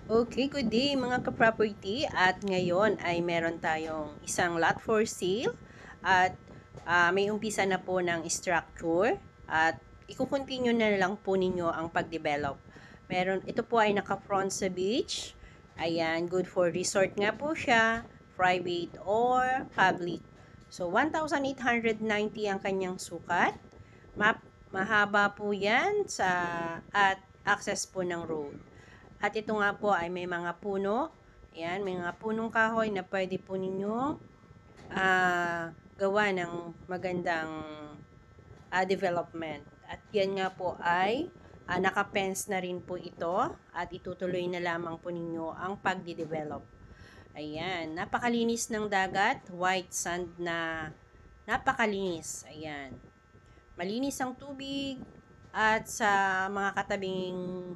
Okay, good day mga ka-property, at ngayon ay meron tayong isang lot for sale at may umpisa na po ng structure at iko-continue na lang po ninyo ang pag-develop. Ito po ay naka-front sa beach. Ayan, good for resort nga po siya, private or public. So 1,890 ang kanyang sukat. Mahaba po yan at access po ng road. At ito nga po ay may mga puno. Ayan, may mga punong kahoy na pwede po ninyo gawa ng magandang development. At yan nga po ay naka-fence na rin po ito at itutuloy na lamang po ninyo ang pagdi-develop. Ayan, napakalinis ng dagat, white sand na napakalinis. Ayan, malinis ang tubig at sa mga katabing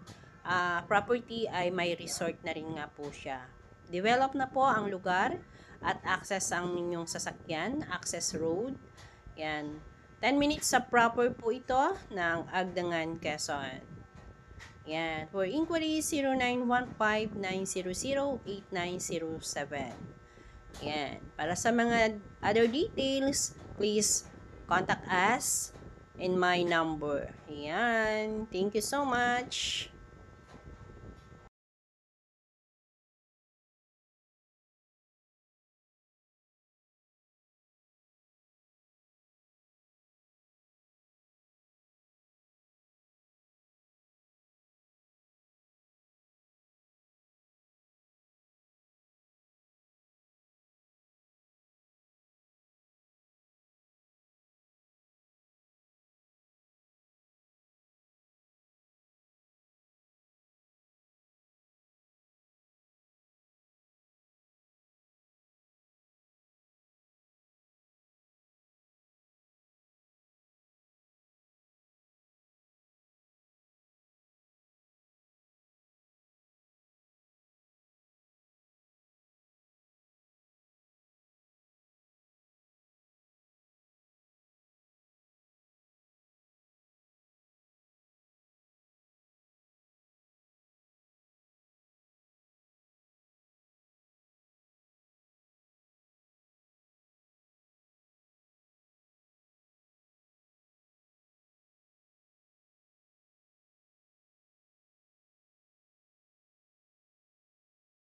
property ay may resort na rin nga po siya. Develop na po ang lugar at access ang inyong sasakyan, access road. Yan. 10 minutes sa proper po ito ng Agdangan, Quezon. Yan. For inquiry, 0915-900-8907. Yan. Para sa mga other details, please contact us in my number. Yan. Thank you so much.